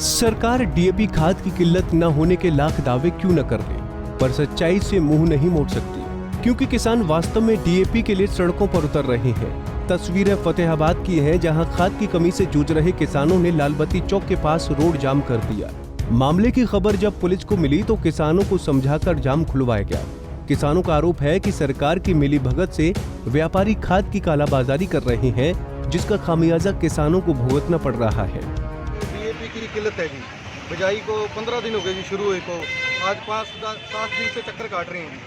सरकार डीएपी खाद की किल्लत न होने के लाख दावे क्यों न कर दे, पर सच्चाई से मुंह नहीं मोड़ सकती, क्योंकि किसान वास्तव में डीएपी के लिए सड़कों पर उतर रहे हैं। तस्वीरें फतेहाबाद की हैं, जहां खाद की कमी से जूझ रहे किसानों ने लालबत्ती चौक के पास रोड जाम कर दिया। मामले की खबर जब पुलिस को मिली तो किसानों को समझाकर जाम खुलवाया गया। किसानों का आरोप है कि सरकार की मिलीभगत से व्यापारी खाद की कालाबाजारी कर रहे हैं, जिसका खामियाजा किसानों को भुगतना पड़ रहा है। डीएपी की किल्लत है जी। बिजाई को 15 दिन हो गए जी शुरू हुए को, आज 5-7 दिन से चक्कर काट रहे हैं।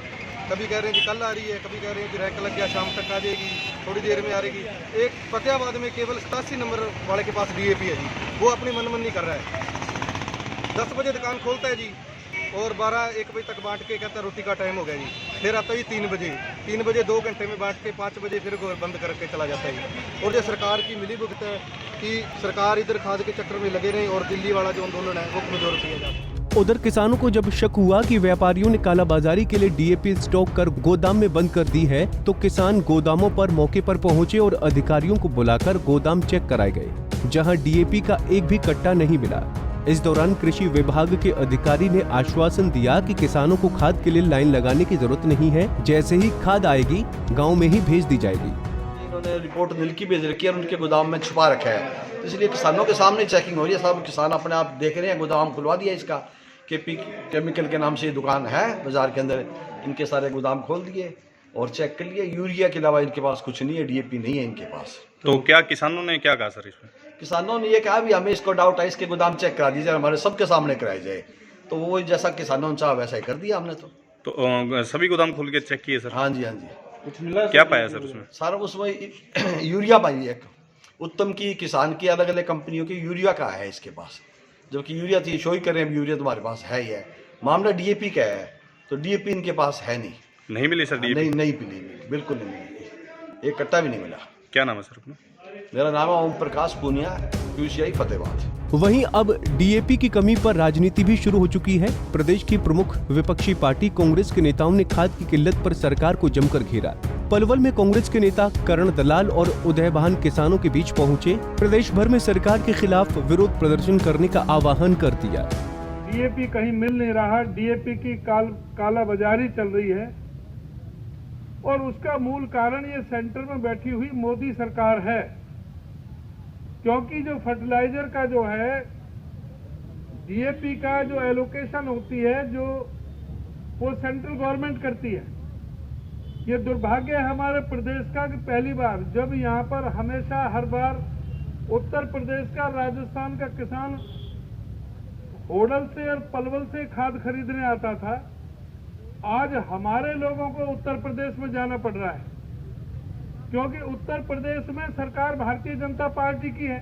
कभी कह रहे हैं कि कल आ रही है, कभी कह रहे हैं कि रैक लग गया शाम तक आ जाएगी, थोड़ी देर में आ रहेगी। एक फतेहाबाद में केवल 87 नंबर वाले के पास डीएपी है जी, वो अपनी मन नहीं कर रहा है। 10 बजे दुकान खोलता है जी और 12-1 बजे तक बांट के कहता है रोटी का टाइम हो गया जी। फिर आता है 3 बजे 2 घंटे में बांट के 5 बजे फिर बंद करके चला जाता है जी। और जो सरकार की मिली भुगत है कि सरकार इधर खाद के चक्कर में लगे रहे और दिल्ली वाला जो आंदोलन है वो कमजोर किया जाता है। उधर किसानों को जब शक हुआ कि व्यापारियों ने कालाबाजारी के लिए डीएपी स्टॉक कर गोदाम में बंद कर दी है, तो किसान गोदामों पर मौके पर पहुंचे और अधिकारियों को बुलाकर गोदाम चेक कराए गए, जहां डीएपी का एक भी कट्टा नहीं मिला। इस दौरान कृषि विभाग के अधिकारी ने आश्वासन दिया कि किसानों को खाद के लिए लाइन लगाने की जरूरत नहीं है, जैसे ही खाद आएगी गाँव में ही भेज दी जाएगी। इन्होंने रिपोर्ट नील की भेज रखी है और उनके गोदाम में छुपा रखा है, इसलिए किसानों के सामने चेकिंग हो रही है। सब किसान अपने आप देख रहे हैं, गोदाम खुलवा दिया इसका। केपी केमिकल के नाम से दुकान है बाजार के अंदर, इनके सारे गोदाम खोल दिए और चेक कर लिए। यूरिया के अलावा इनके पास कुछ नहीं है, डीएपी नहीं है इनके पास। तो क्या किसानों ने क्या कहा सर इसमें? किसानों ने ये कहा भी हमें इसको डाउट है, इसके गोदाम चेक करा दीजिए, हमारे सबके सामने कराया जाए। तो वो जैसा किसानों ने चाहा वैसा ही कर दिया हमने। तो सभी गोदाम खोल के चेक किए सर? हाँ जी, हाँ जी। कुछ मिला? क्या पाया सर उसमें? सारा उसमें यूरिया पाई है, उत्तम की, किसान की, अलग अलग कंपनियों की यूरिया का है इसके पास। जबकि यूरिया थी, शो ही कर रहे हैं यूरिया तुम्हारे पास है ही है। मामला डीएपी का है, तो डीएपी इनके पास है नहीं मिली सर डीएपी? नहीं मिली, बिल्कुल नहीं मिली, एक कट्टा भी नहीं मिला। क्या नाम है सर अपना? मेरा नाम है ओम प्रकाश पूनिया, QCI फतेहाबाद। वहीं अब डीएपी की कमी पर राजनीति भी शुरू हो चुकी है। प्रदेश की प्रमुख विपक्षी पार्टी कांग्रेस के नेताओं ने खाद की किल्लत पर सरकार को जमकर घेरा। पलवल में कांग्रेस के नेता करण दलाल और उदयभान किसानों के बीच पहुंचे, प्रदेश भर में सरकार के खिलाफ विरोध प्रदर्शन करने का आह्वान कर दिया। डीएपी कहीं मिल नहीं रहा, डीएपी की कालाबाजारी चल रही है और उसका मूल कारण ये सेंटर में बैठी हुई मोदी सरकार है। क्योंकि जो फर्टिलाइजर का जो है डीएपी का जो एलोकेशन होती है, जो वो सेंट्रल गवर्नमेंट करती है। ये दुर्भाग्य है हमारे प्रदेश का कि पहली बार, जब यहाँ पर हमेशा हर बार उत्तर प्रदेश का, राजस्थान का किसान होडल से और पलवल से खाद खरीदने आता था, आज हमारे लोगों को उत्तर प्रदेश में जाना पड़ रहा है, क्योंकि उत्तर प्रदेश में सरकार भारतीय जनता पार्टी की है।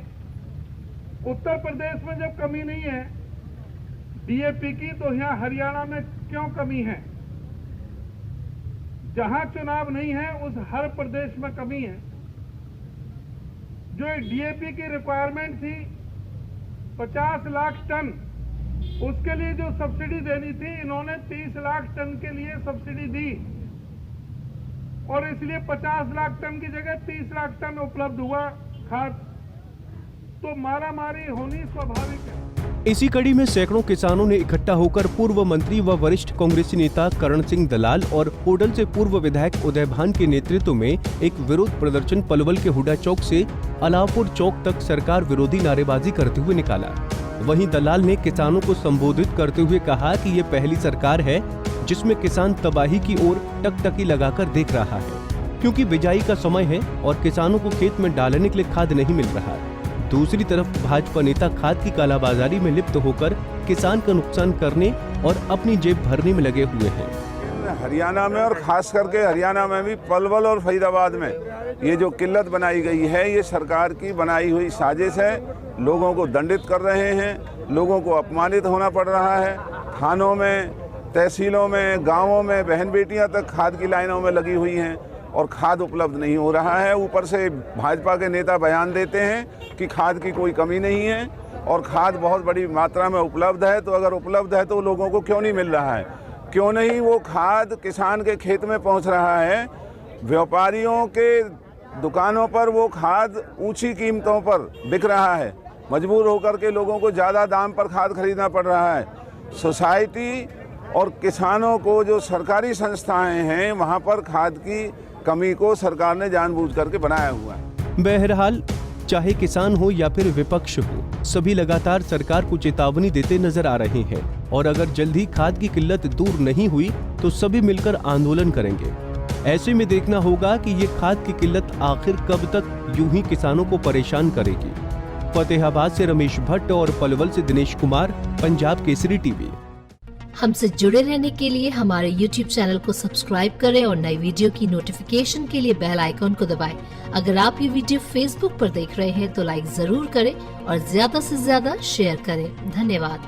उत्तर प्रदेश में जब कमी नहीं है डीएपी की, तो यहाँ हरियाणा में क्यों कमी है? जहां चुनाव नहीं है उस हर प्रदेश में कमी है। जो डीएपी की रिक्वायरमेंट थी 50 लाख टन, उसके लिए जो सब्सिडी देनी थी, इन्होंने 30 लाख टन के लिए सब्सिडी दी और इसलिए 50 लाख टन की जगह 30 लाख टन उपलब्ध हुआ खाद। तो मारामारी होनी स्वाभाविक है। इसी कड़ी में सैकड़ों किसानों ने इकट्ठा होकर पूर्व मंत्री व वरिष्ठ कांग्रेसी नेता करण सिंह दलाल और होडल से पूर्व विधायक उदयभान के नेतृत्व में एक विरोध प्रदर्शन पलवल के हुडा चौक से अलावपुर चौक तक सरकार विरोधी नारेबाजी करते हुए निकाला। वहीं दलाल ने किसानों को संबोधित करते हुए कहा कि ये पहली सरकार है जिसमें किसान तबाही की ओर टकटकी लगाकर देख रहा है, क्योंकि बिजाई का समय है और किसानों को खेत में डालने के लिए खाद नहीं मिल रहा। दूसरी तरफ भाजपा नेता खाद की कालाबाजारी में लिप्त होकर किसान का नुकसान करने और अपनी जेब भरने में लगे हुए हैं। हरियाणा में और खास करके हरियाणा में भी पलवल और फरीदाबाद में ये जो किल्लत बनाई गई है, ये सरकार की बनाई हुई साजिश है। लोगों को दंडित कर रहे हैं, लोगों को अपमानित होना पड़ रहा है। थानों में, तहसीलों में, गाँवों में बहन बेटियाँ तक खाद की लाइनों में लगी हुई हैं और खाद उपलब्ध नहीं हो रहा है। ऊपर से भाजपा के नेता बयान देते हैं कि खाद की कोई कमी नहीं है और खाद बहुत बड़ी मात्रा में उपलब्ध है। तो अगर उपलब्ध है तो लोगों को क्यों नहीं मिल रहा है? क्यों नहीं वो खाद किसान के खेत में पहुंच रहा है? व्यापारियों के दुकानों पर वो खाद ऊंची कीमतों पर बिक रहा है। मजबूर होकर के लोगों को ज़्यादा दाम पर खाद खरीदना पड़ रहा है। सोसाइटी और किसानों को जो सरकारी संस्थाएं हैं वहाँ पर खाद की कमी को सरकार ने जानबूझ करके बनाया हुआ है। बहरहाल चाहे किसान हो या फिर विपक्ष हो, सभी लगातार सरकार को चेतावनी देते नजर आ रहे हैं और अगर जल्द ही खाद की किल्लत दूर नहीं हुई तो सभी मिलकर आंदोलन करेंगे। ऐसे में देखना होगा कि ये खाद की किल्लत आखिर कब तक यूं ही किसानों को परेशान करेगी। फतेहाबाद से रमेश भट्ट और पलवल से दिनेश कुमार, पंजाब केसरी टीवी। हमसे जुड़े रहने के लिए हमारे YouTube चैनल को सब्सक्राइब करें और नई वीडियो की नोटिफिकेशन के लिए बेल आइकॉन को दबाएं। अगर आप ये वीडियो Facebook पर देख रहे हैं तो लाइक जरूर करें और ज्यादा से ज्यादा शेयर करें। धन्यवाद।